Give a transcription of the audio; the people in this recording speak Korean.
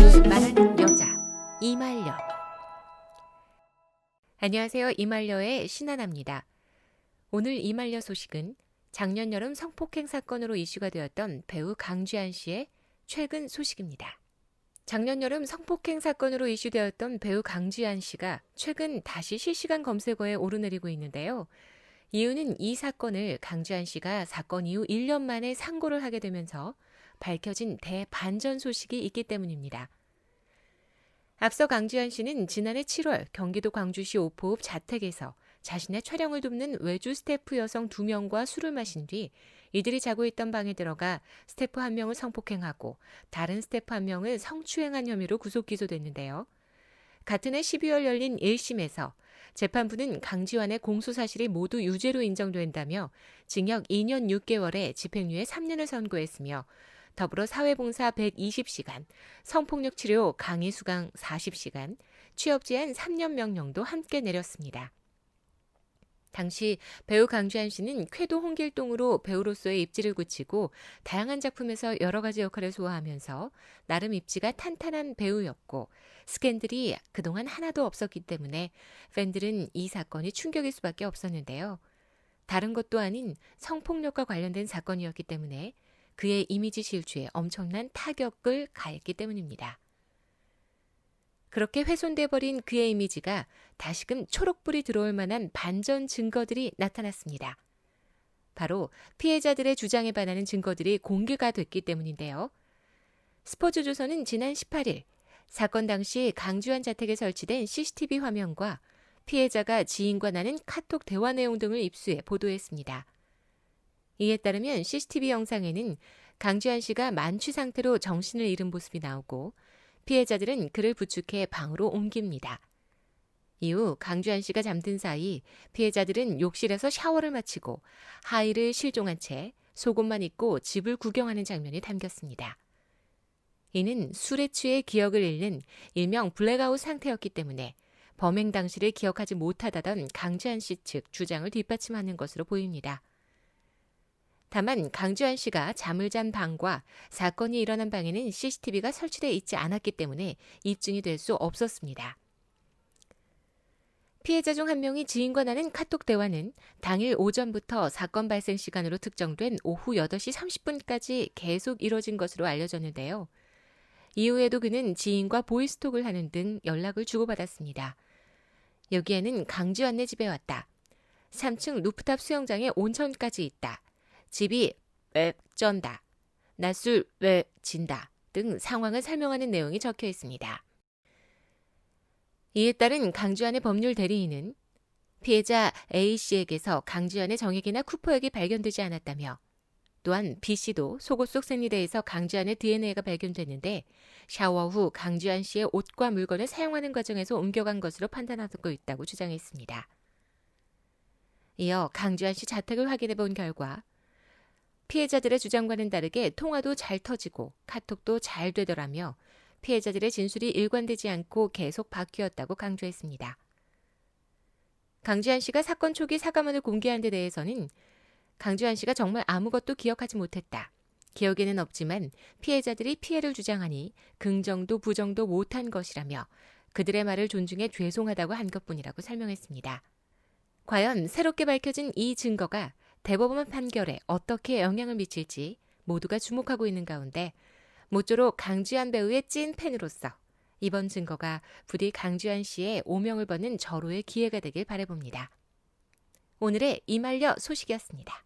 사건을 말하는 여자 이말려. 안녕하세요. 이말려의 신하나입니다. 오늘 이말려 소식은 작년 여름 성폭행 사건으로 이슈가 되었던 배우 강쥐한 씨의 최근 소식입니다. 작년 여름 성폭행 사건으로 이슈되었던 배우 강쥐한 씨가 최근 다시 실시간 검색어에 오르내리고 있는데요. 이유는 이 사건을 강쥐한 씨가 사건 이후 1년 만에 상고를 하게 되면서 밝혀진 대반전 소식이 있기 때문입니다. 앞서 강쥐한 씨는 지난해 7월 경기도 광주시 오포읍 자택에서 자신의 촬영을 돕는 외주 스태프 여성 2명과 술을 마신 뒤 이들이 자고 있던 방에 들어가 스태프 1명을 성폭행하고 다른 스태프 1명을 성추행한 혐의로 구속 기소됐는데요. 같은 해 12월 열린 1심에서 재판부는 강쥐환의 공소 사실이 모두 유죄로 인정된다며 징역 2년 6개월에 집행유예 3년을 선고했으며 더불어 사회봉사 120시간, 성폭력 치료 강의 수강 40시간, 취업 제한 3년 명령도 함께 내렸습니다. 당시 배우 강쥐한 씨는 쾌도 홍길동으로 배우로서의 입지를 굳히고 다양한 작품에서 여러 가지 역할을 소화하면서 나름 입지가 탄탄한 배우였고 스캔들이 그동안 하나도 없었기 때문에 팬들은 이 사건이 충격일 수밖에 없었는데요. 다른 것도 아닌 성폭력과 관련된 사건이었기 때문에 그의 이미지 실추에 엄청난 타격을 가했기 때문입니다. 그렇게 훼손돼 버린 그의 이미지가 다시금 초록불이 들어올 만한 반전 증거들이 나타났습니다. 바로 피해자들의 주장에 반하는 증거들이 공개가 됐기 때문인데요. 스포츠조선은 지난 18일 사건 당시 강쥐한 자택에 설치된 CCTV 화면과 피해자가 지인과 나눈 카톡 대화 내용 등을 입수해 보도했습니다. 이에 따르면 CCTV 영상에는 강쥐한 씨가 만취 상태로 정신을 잃은 모습이 나오고 피해자들은 그를 부축해 방으로 옮깁니다. 이후 강쥐한 씨가 잠든 사이 피해자들은 욕실에서 샤워를 마치고 하의를 실종한 채 속옷만 입고 집을 구경하는 장면이 담겼습니다. 이는 술에 취해 기억을 잃는 일명 블랙아웃 상태였기 때문에 범행 당시를 기억하지 못하다던 강쥐한 씨 측 주장을 뒷받침하는 것으로 보입니다. 다만 강쥐한 씨가 잠을 잔 방과 사건이 일어난 방에는 CCTV가 설치되어 있지 않았기 때문에 입증이 될 수 없었습니다. 피해자 중 한 명이 지인과 나눈 카톡 대화는 당일 오전부터 사건 발생 시간으로 특정된 오후 8시 30분까지 계속 이뤄진 것으로 알려졌는데요. 이후에도 그는 지인과 보이스톡을 하는 등 연락을 주고받았습니다. 여기에는 강쥐환네 집에 왔다. 3층 루프탑 수영장에 온천까지 있다. 집이 왜 쩐다. 낮술 왜 진다. 등 상황을 설명하는 내용이 적혀 있습니다. 이에 따른 강쥐환의 법률 대리인은 피해자 A씨에게서 강쥐환의 정액이나 쿠퍼액이 발견되지 않았다며 또한 B씨도 속옷 속 생리대에서 강쥐환의 DNA가 발견됐는데 샤워 후 강쥐환 씨의 옷과 물건을 사용하는 과정에서 옮겨간 것으로 판단하고 있다고 주장했습니다. 이어 강쥐환 씨 자택을 확인해 본 결과 피해자들의 주장과는 다르게 통화도 잘 터지고 카톡도 잘 되더라며 피해자들의 진술이 일관되지 않고 계속 바뀌었다고 강조했습니다. 강쥐한 씨가 사건 초기 사과문을 공개한 데 대해서는 강쥐한 씨가 정말 아무것도 기억하지 못했다. 기억에는 없지만 피해자들이 피해를 주장하니 긍정도 부정도 못한 것이라며 그들의 말을 존중해 죄송하다고 한 것뿐이라고 설명했습니다. 과연 새롭게 밝혀진 이 증거가 대법원 판결에 어떻게 영향을 미칠지 모두가 주목하고 있는 가운데 모쪼록 강쥐한 배우의 찐 팬으로서 이번 증거가 부디 강쥐한 씨의 오명을 버는 절호의 기회가 되길 바라봅니다. 오늘의 이말려 소식이었습니다.